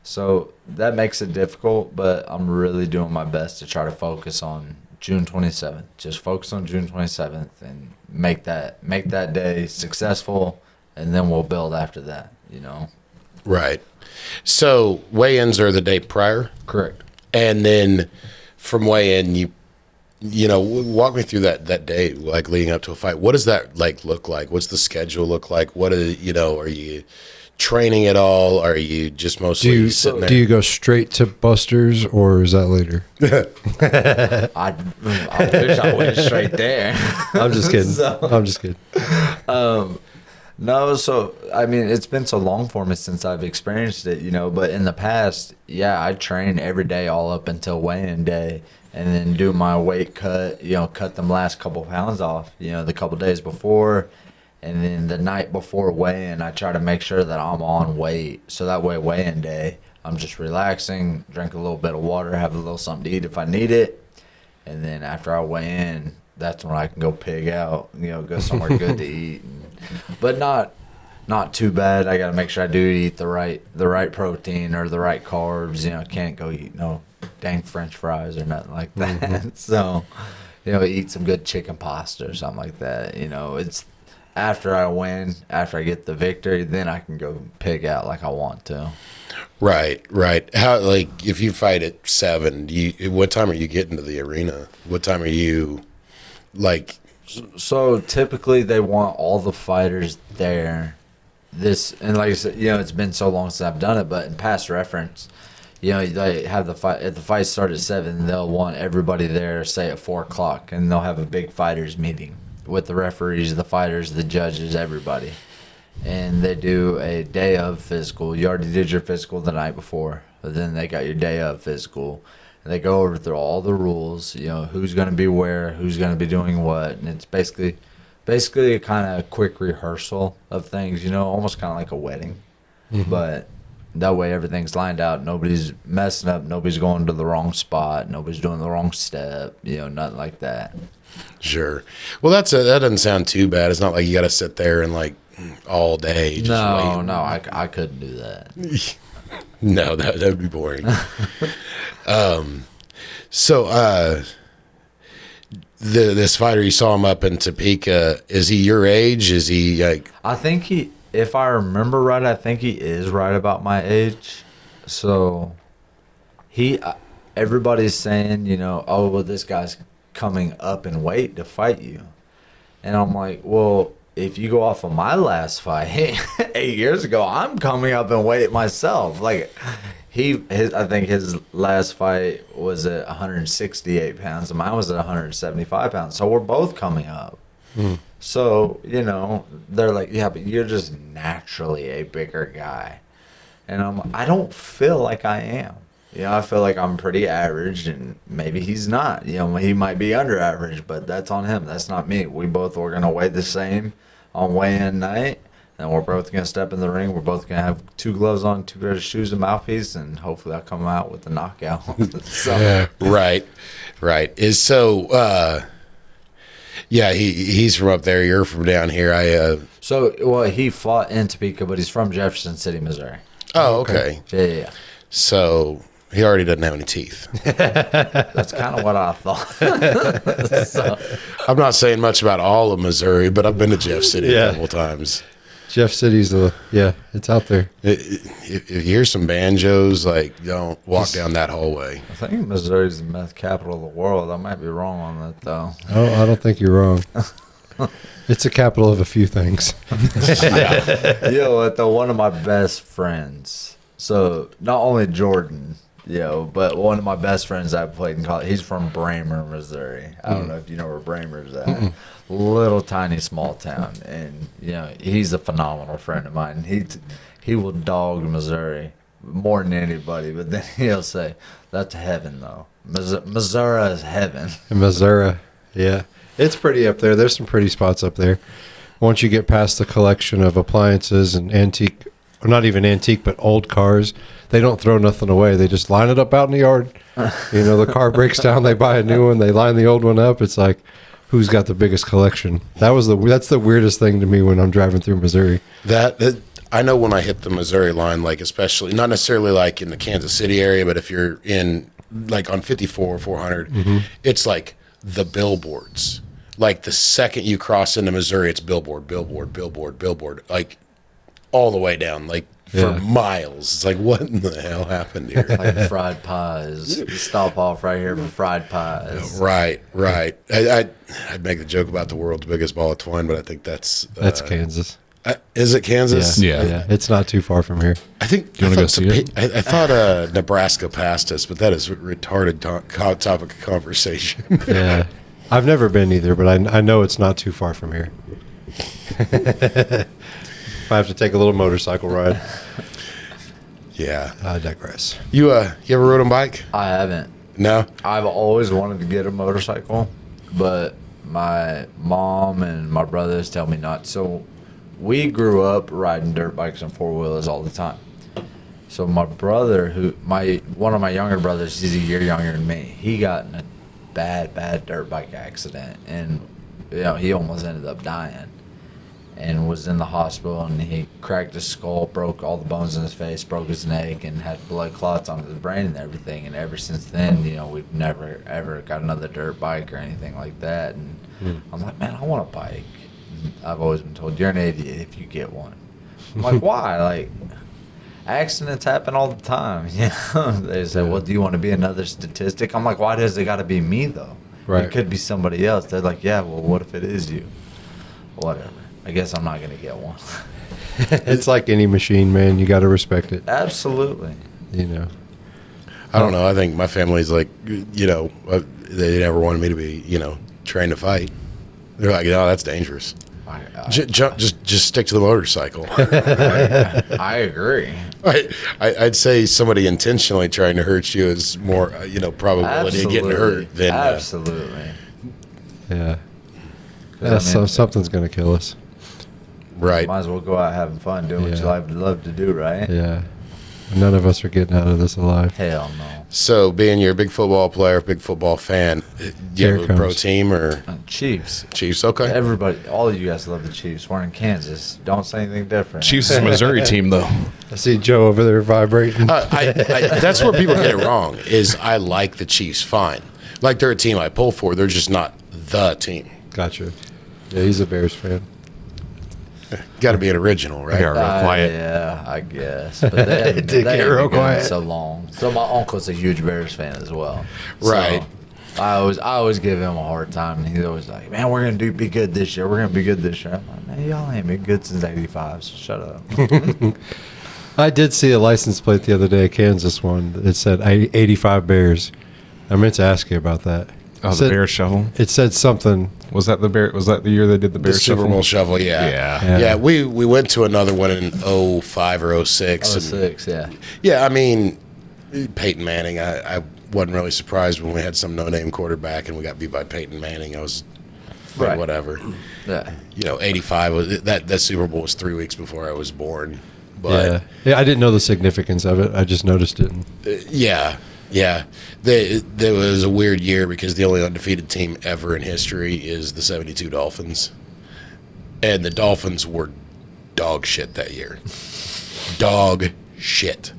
So that makes it difficult, but I'm really doing my best to try to focus on June 27th. Just focus on June 27th and make that day successful, and then we'll build after that, you know. Right. So weigh-ins are the day prior, Correct. and then from weigh-in, you know, walk me through that day, like leading up to a fight. What does that like look like? What's the schedule look like? What are you training at all? Are you just mostly sitting there? Do you go straight to Buster's, or is that later? I wish I went straight there. I'm just kidding. I'm just kidding. No, so, I mean, it's been so long for me since I've experienced it, you know, but in the past, yeah, I train every day all up until weigh-in day, and then do my weight cut, you know, cut them last couple pounds off, you know, the couple days before, and then the night before weigh-in, I try to make sure that I'm on weight, so that way weigh-in day, I'm just relaxing, drink a little bit of water, have a little something to eat if I need it, and then after I weigh in, that's when I can go pig out, you know, go somewhere good to eat, but not too bad. I got to make sure I do eat the right protein or the right carbs. You know, can't go eat no dang French fries or nothing like that. Mm-hmm. So, you know, eat some good chicken pasta or something like that. You know, it's after I win, after I get the victory, then I can go pig out like I want to. Right. How, like, if you fight at 7, what time are you getting to the arena? What time are you, like? So typically they want all the fighters there. And like I said, you know, it's been so long since I've done it, but in past reference, you know, they have the fight. If the fight starts at 7, they'll want everybody there, say at 4:00, and they'll have a big fighters meeting with the referees, the fighters, the judges, everybody. And they do a day of physical. You already did your physical the night before, but then they got your day of physical. And they go over through all the rules, you know, who's going to be where, who's going to be doing what. And it's basically a kind of quick rehearsal of things, you know, almost kind of like a wedding. Mm-hmm. But that way everything's lined out. Nobody's messing up. Nobody's going to the wrong spot. Nobody's doing the wrong step, you know, nothing like that. Sure. Well, that doesn't sound too bad. It's not like you got to sit there and, like, all day. Just No, I couldn't do that. No, that would be boring. So this fighter, you saw him up in Topeka. Is he your age? Is he like? I think if I remember right, I think he is right about my age. So everybody's saying, you know, oh, well, this guy's coming up in weight to fight you. And I'm like, well, if you go off of my last fight 8 years ago, I'm coming up in weight myself. Like, I think his last fight was at 168 pounds, and mine was at 175 pounds. So we're both coming up. Mm. So, you know, they're like, yeah, but you're just naturally a bigger guy. And I don't feel like I am. I feel like I'm pretty average, and maybe he's not. He might be under average, but that's on him. That's not me. We both are gonna weigh the same on weigh-in night, and we're both gonna step in the ring. We're both gonna have 2 gloves on, 2 pairs of shoes, and mouthpiece, and hopefully I'll come out with a knockout. So, Yeah. Right. Is so. Yeah, he's from up there. You're from down here. he fought in Topeka, but he's from Jefferson City, Missouri. Oh, okay. Yeah. So he already doesn't have any teeth. That's kind of what I thought. So, I'm not saying much about all of Missouri, but I've been to Jeff City a couple times. Jeff City's it's out there. If you hear some banjos, like, don't walk down that hallway. I think Missouri's the meth capital of the world. I might be wrong on that, though. Oh, I don't think you're wrong. It's the capital of a few things. One of my best friends. So not only Jordan, but one of my best friends I played in college. He's from Bramer, Missouri. I don't know if you know where Bramer's at. Little tiny small town, and he's a phenomenal friend of mine. He will dog Missouri more than anybody, but then he'll say that's heaven though. Missouri is heaven. In Missouri, yeah, it's pretty up there. There's some pretty spots up there. Once you get past the collection of appliances and antique, or not even antique, but old cars, they don't throw nothing away. They just line it up out in the yard. The car breaks down, they buy a new one, they line the old one up. It's like, who's got the biggest collection? That's the weirdest thing to me when I'm driving through Missouri. That I know when I hit the Missouri line, like especially not necessarily like in the Kansas City area, but if you're in like on 54 or 400, it's like the billboards. Like the second you cross into Missouri, it's billboard, like all the way down, like for miles. It's like, what in the hell happened here? Like fried pies. You stop off right here for fried pies. Right. I'd make the joke about the world's biggest ball of twine, but I think that's Kansas. Is it Kansas? Yeah. It's not too far from here. I think. You want to go see it? I thought Nebraska passed us, but that is a retarded topic of conversation. Yeah. I've never been either, but I know it's not too far from here. If I have to take a little motorcycle ride. Yeah. I digress. You ever rode a bike? I haven't. No? I've always wanted to get a motorcycle, but my mom and my brothers tell me not. So we grew up riding dirt bikes and 4-wheelers all the time. So my brother, one of my younger brothers, he's a year younger than me. He got in a bad dirt bike accident, and he almost ended up dying, and was in the hospital, and he cracked his skull, broke all the bones in his face, broke his neck, and had blood clots on his brain and everything. And ever since then, we've never ever got another dirt bike or anything like that. And I'm like, man, I want a bike. And I've always been told, you're an idiot if you get one. I'm like, why? Like, accidents happen all the time. They say, well, do you want to be another statistic? I'm like, why does it got to be me though? Right. It could be somebody else. They're like, yeah, well, what if it is you? Whatever. I guess I'm not going to get one. It's like any machine, man. You got to respect it. Absolutely. I don't know. I think my family's like, they never wanted me to be, trained to fight. They're like, no, that's dangerous. Just stick to the motorcycle. I agree. I'd say somebody intentionally trying to hurt you is more, probability of getting hurt than. Absolutely. Yeah. So something's going to kill us. Right. Might as well go out having fun, doing what you love to do, right? Yeah. None of us are getting out of this alive. Hell no. So, being you're a big football player, big football fan, do you have a pro team or Chiefs? Chiefs? Okay. Everybody, all of you guys love the Chiefs. We're in Kansas. Don't say anything different. Chiefs is a Missouri team, though. I see Joe over there vibrating. That's where people get it wrong. Is I like the Chiefs fine, like they're a team I pull for. They're just not the team. Gotcha. Yeah, he's a Bears fan. Got to be an original, right? Yeah, real quiet. Yeah, I guess. But they It did get real quiet. so long. So my uncle's a huge Bears fan as well. Right. So I always give him a hard time, and he's always like, "Man, we're gonna be good this year. We're gonna be good this year." I'm like, "Man, y'all ain't been good since '85. So shut up." I did see a license plate the other day, a Kansas one. It said 85 Bears. I meant to ask you about that. Oh, the Bears shovel. It said something. Was that the year they did the The Bears Super shovel? Bowl shovel, Yeah. yeah. We went to another one in 05 or 06. 06, yeah. Yeah, I mean, Peyton Manning. I wasn't really surprised when we had some no-name quarterback and we got beat by Peyton Manning. I was like, Right. whatever. Yeah. 85 was that Super Bowl was 3 weeks before I was born. But yeah, I didn't know the significance of it. I just noticed it. yeah. There was a weird year because the only undefeated team ever in history is the 72 Dolphins. And the Dolphins were dog shit that year. Dog shit.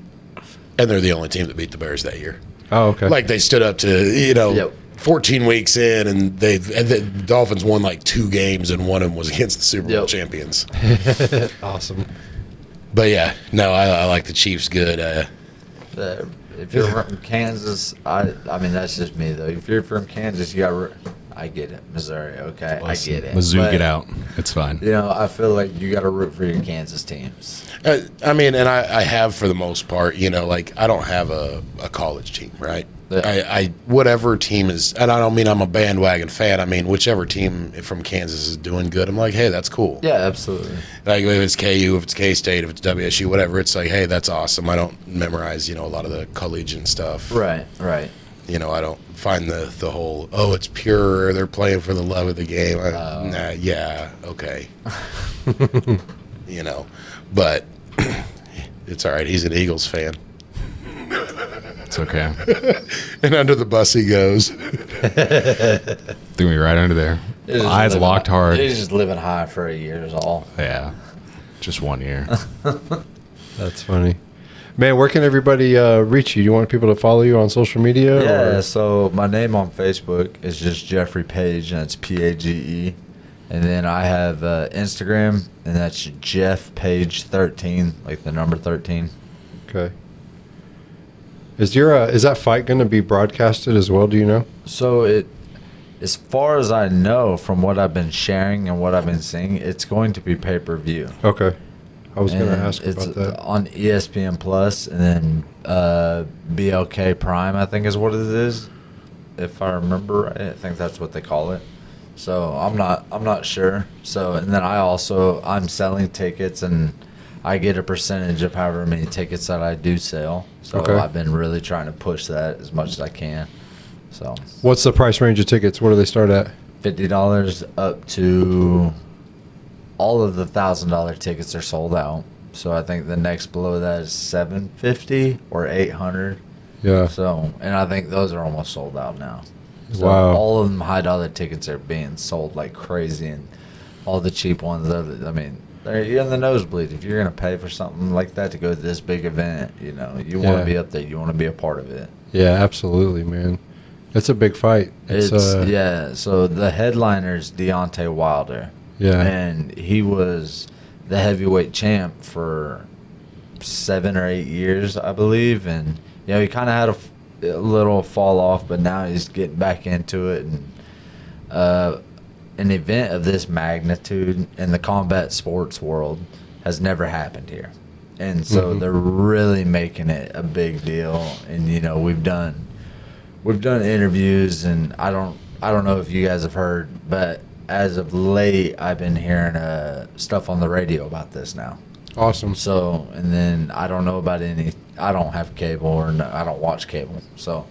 And they're the only team that beat the Bears that year. Oh, okay. Like they stood up to, Yep. 14 weeks in, and the Dolphins won like 2 games, and one of them was against the Super Bowl Yep. champions. Awesome. But yeah, no, I like the Chiefs good. If you're from Kansas, I mean that's just me though. If you're from Kansas, you got. I get it, Missouri. Okay, I get it. Mizzou, But, get out. It's fine. I feel like you got to root for your Kansas teams. I mean, and I have for the most part, like I don't have a college team, right? Yeah. I whatever team is, and I don't mean I'm a bandwagon fan. I mean whichever team from Kansas is doing good, I'm like, hey, that's cool. Yeah, absolutely. Like if it's KU, if it's K-State, if it's WSU, whatever, it's like, hey, that's awesome. I don't memorize, a lot of the collegiate stuff. Right. I don't find the whole, it's pure, they're playing for the love of the game. Nah, yeah, okay. But it's all right. He's an Eagles fan. It's okay. And under the bus he goes. Threw me right under there. He's just Eyes living- locked hard. He's just living high for a year is all. Yeah. Just 1 year. That's funny. Man, where can everybody reach you? You want people to follow you on social media? Yeah, Or? so my name on Facebook is just Jeffrey Page, and it's Page. And then I have Instagram, and that's Jeff Page 13, like the number 13. Okay. Is that fight going to be broadcasted as well? Do you know? So as far as I know, from what I've been sharing and what I've been seeing, it's going to be pay-per-view. Okay. I was going to And ask it's about that. on ESPN Plus, and then BLK Prime, I think is what it is, if I remember right. I think that's what they call it. So I'm not sure. So and then I'm selling tickets, and I get a percentage of however many tickets that I do sell. So Okay. I've been really trying to push that as much as I can. So What's the price range of tickets? What do they start at? $50 up to all of the $1,000 tickets are sold out. So I think the next below that is $750 or $800. Yeah. So, and I think those are almost sold out now. So Wow. all of them high dollar tickets are being sold like crazy, and all the cheap ones, you're in the nosebleed. If you're gonna pay for something like that to go to this big event, you want Yeah. to be up there. You want to be a part of it. Yeah, absolutely, man. It's a big fight. Yeah. So the headliner is Deontay Wilder. Yeah. And he was the heavyweight champ for 7 or 8 years, I believe. And, he kind of had a little fall off, but now he's getting back into it. And an event of this magnitude in the combat sports world has never happened here. And so they're really making it a big deal. And, we've done interviews, and I don't know if you guys have heard, but as of late, I've been hearing stuff on the radio about this now. Awesome. So, and then I don't know about I don't have cable, or I don't watch cable. So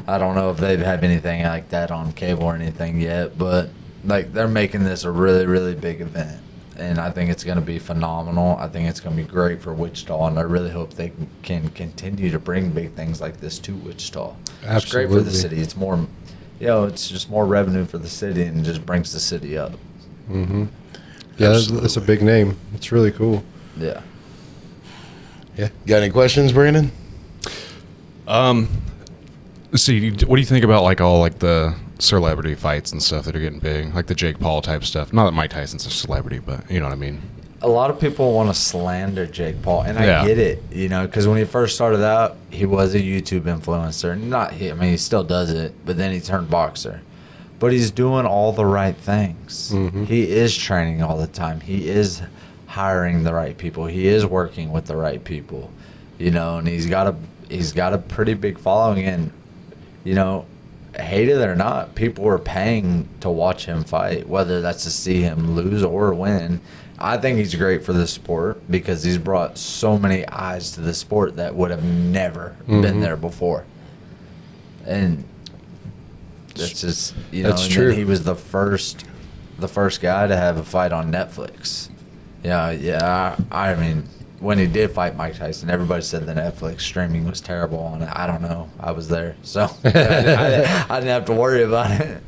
I don't know if they've had anything like that on cable or anything yet, but like they're making this a really, really big event. And I think it's going to be phenomenal. I think it's going to be great for Wichita, and I really hope they can continue to bring big things like this to Wichita. It's great for the Absolutely. city. It's more, it's just more revenue for the city, and just brings the city up. Mm-hmm. Yeah, that's a big name. It's really cool. Yeah. Yeah. Got any questions, Brandon? See, what do you think about all the celebrity fights and stuff that are getting big, like the Jake Paul type stuff? Not that Mike Tyson's a celebrity, but you know what I mean. A lot of people want to slander Jake Paul, and I Yeah. get it, because when he first started out, he was a YouTube influencer. He still does it, but then he turned boxer. But he's doing all the right things. Mhm. He is training all the time. He is hiring the right people. He is working with the right people, and he's got a pretty big following, and hate it or not, people are paying to watch him fight, whether that's to see him lose or win. I think he's great for the sport because he's brought so many eyes to the sport that would have never been there before. And that's just, you know, That's and true. then he was the first guy to have a fight on Netflix. Yeah. I mean, when he did fight Mike Tyson, everybody said the Netflix streaming was terrible on it. I don't know. I was there, so I didn't have to worry about it.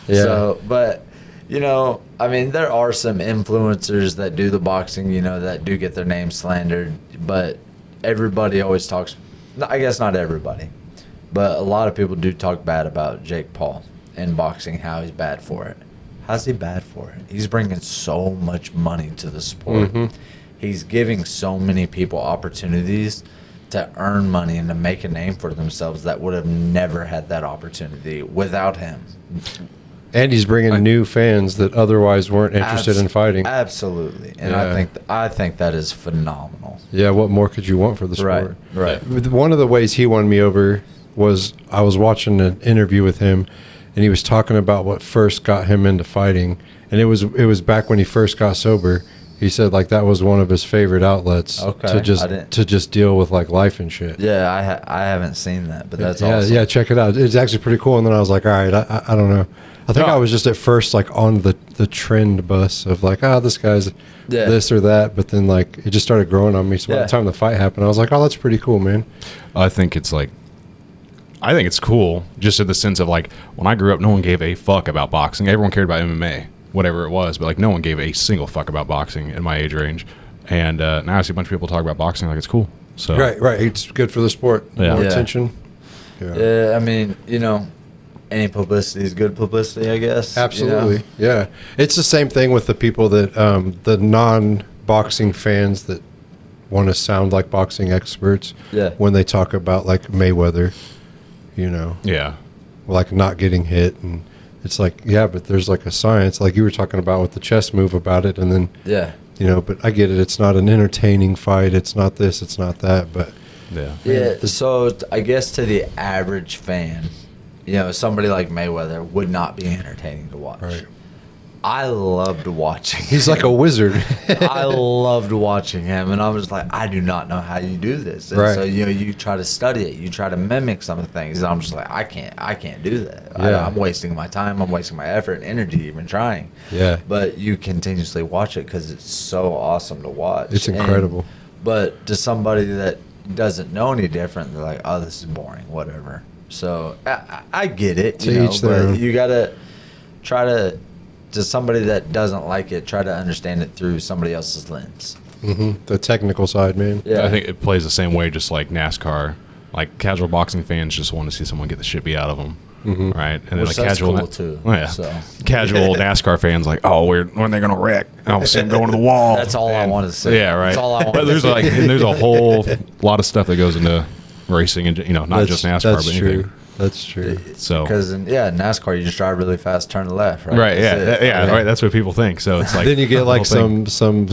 Yeah. So, but, you know, I mean, there are some influencers that do the boxing, you know, that do get their name slandered, but everybody always talks, I guess not everybody, but a lot of people do talk bad about Jake Paul in boxing, how he's bad for it. How's he bad for it? He's bringing so much money to the sport. He's giving so many people opportunities to earn money and to make a name for themselves that would have never had that opportunity without him. And he's bringing new fans that otherwise weren't interested in fighting. Absolutely. And Yeah. I think that is phenomenal. Yeah, what more could you want for the sport? Right. One of the ways he won me over was I was watching an interview with him, and he was talking about what first got him into fighting, and it was back when he first got sober. He said like that was one of his favorite outlets Okay. to just deal with like life and shit. Yeah, I haven't seen that, but that's yeah, awesome. yeah. Check it out. It's actually pretty cool. And then I was like, all right, I don't know. I think No. I was just at first like on the trend bus of like, this guy's this or that, but then like it just started growing on me. So by the time the fight happened, I was like, oh, that's pretty cool, man. I think it's cool just in the sense of like when I grew up, no one gave a fuck about boxing. Everyone cared about MMA, whatever it was, but like no one gave a single fuck about boxing in my age range. And now I see a bunch of people talk about boxing like it's cool. So Right. It's good for the sport. Yeah. More Yeah. attention. Yeah, I mean, you know, any publicity is good publicity, I guess. Absolutely. You know? Yeah. It's the same thing with the people that the non-boxing fans that want to sound like boxing experts. Yeah. When they talk about like Mayweather, you know, yeah. like not getting hit, and it's like, yeah, but there's like a science, like you were talking about with the chess move about it, and then Yeah. you know, but I get it. It's not an entertaining fight. It's not this. It's not that. But Yeah. Yeah, so I guess to the average fan, you know, somebody like Mayweather would not be entertaining to watch. right, I loved watching he's him. like a wizard. I loved watching him, and I was like, I do not know how you do this. And Right. so, you know, you try to study it, you try to mimic some of the things, and I'm just like, I can't do that. Yeah. I'm wasting my time, I'm wasting my effort and energy even trying. Yeah. But you continuously watch it because it's so awesome to watch. It's incredible. But to somebody that doesn't know any different, they're like, oh, this is boring, whatever. So I get it, To you know, each their but own. you gotta try to somebody that doesn't like it, try to understand it through somebody else's lens. The technical side, man. Yeah. I think it plays the same way, just like NASCAR. Like casual boxing fans just want to see someone get the shit beat out of them, right? And then Which like that's casual, cool, too, Oh, yeah. so. Casual NASCAR fans like, oh, when are they gonna wreck? I'll see them going to the wall. That's all I want to say. Yeah, right. That's all I want But to there's say. like, and there's a whole lot of stuff that goes into racing, and you know, not just NASCAR, That's but true. anything. That's true. So Because NASCAR, you just drive really fast, turn left, right? right, yeah, That's it. yeah, right. That's what people think. So it's like Then you get the like whole thing. some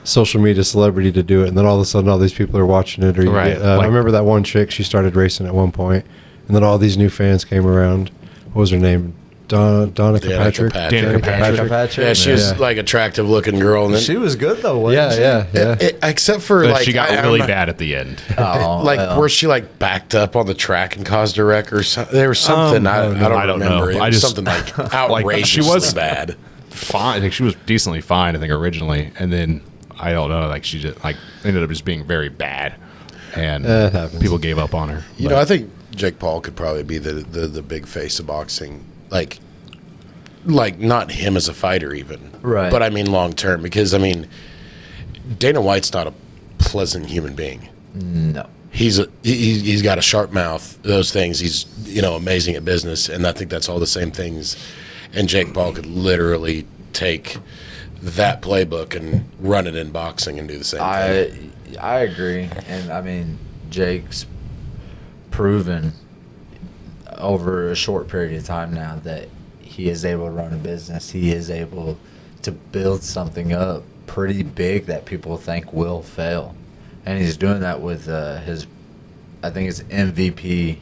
social media celebrity to do it, and then all of a sudden all these people are watching it. Or you Right. get, I Like- remember that one chick, she started racing at one point, and then all these new fans came around. What was her name? Danica Danica Patrick. Patrick. Danica Danica Patrick. Yeah, she was Yeah. like attractive looking girl, and then She was good though, wasn't she? Yeah. except for But like she got I'm really not- bad at the end. Oh, like well. where she like backed up on the track and caused a wreck or something. There was something I don't I don't know. remember. It I was just- something like outrageously she was- bad. Fine. I think she was decently fine. I think originally, and then I don't know. Like she just like ended up just being very bad, and It happens. people gave up on her. You know, I think Jake Paul could probably be the big face of boxing. Like not him as a fighter even. Right. But I mean long term, because I mean Dana White's not a pleasant human being. No. He's got a sharp mouth, those things. He's, you know, amazing at business, and I think that's all the same things. And Jake Paul could literally take that playbook and run it in boxing and do the same thing. I agree, and I mean Jake's proven over a short period of time now that he is able to run a business. He is able to build something up pretty big that people think will fail, and he's doing that with his, I think it's MVP.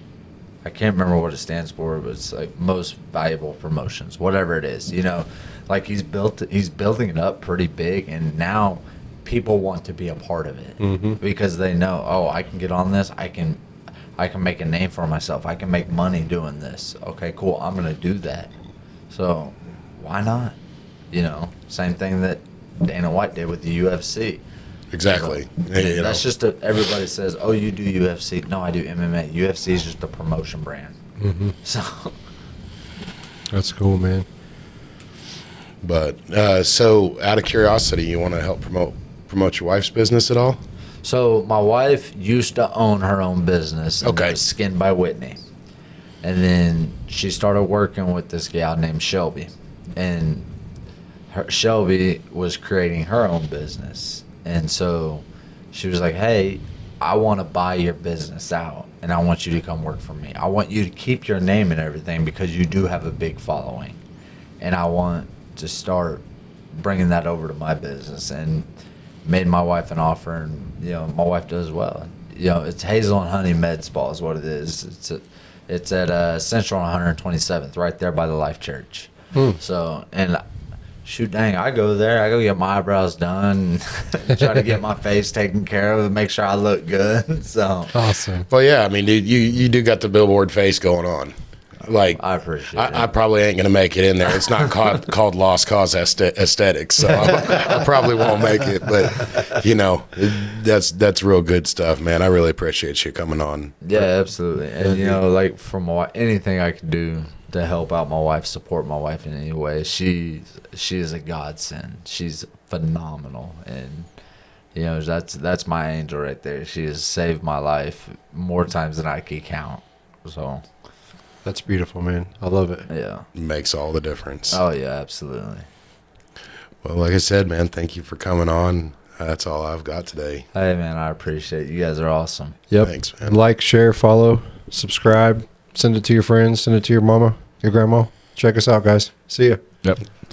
I can't remember what it stands for, but it's like most valuable promotions, whatever it is. You know, like he's building it up pretty big, and now people want to be a part of it because they know, oh, I can get on this. I can make a name for myself. I can make money doing this. Okay, cool. I'm gonna do that. So why not? You know, same thing that Dana White did with the UFC. Exactly. So, You know. that's just everybody says, oh, you do UFC. No, I do MMA. UFC is just a promotion brand. So That's cool, man. But so, out of curiosity, you want to help promote your wife's business at all? So my wife used to own her own business. And Okay. it was Skin by Whitney. And then she started working with this gal named Shelby. And Shelby was creating her own business. And so she was like, hey, I want to buy your business out. And I want you to come work for me. I want you to keep your name and everything because you do have a big following. And I want to start bringing that over to my business. And made my wife an offer, and you know my wife does well. You know, it's Hazel and Honey Med Spa is what it is. It's at Central 127th, right there by the Life Church. So, and shoot, dang, I go there. I go get my eyebrows done, try to get my face taken care of, make sure I look good. So Awesome. Well, yeah. I mean, dude, you do got the billboard face going on. Like, I appreciate it. I probably ain't gonna make it in there. It's not called Lost Cause Aesthetics, so I probably won't make it. But you know, that's real good stuff, man. I really appreciate you coming on. Yeah, absolutely. And you know, like from anything I can do to help out my wife, support my wife in any way, she is a godsend. She's phenomenal, and you know that's my angel right there. She has saved my life more times than I can count. So That's beautiful, man. I love it. yeah. It makes all the difference. Oh yeah, absolutely. Well, like I said, man, thank you for coming on. That's all I've got today. Hey man, I appreciate it. You guys are awesome. Yep. Thanks, man. Like, share, follow, subscribe, send it to your friends, send it to your mama, your grandma. Check us out, guys. See ya. Yep.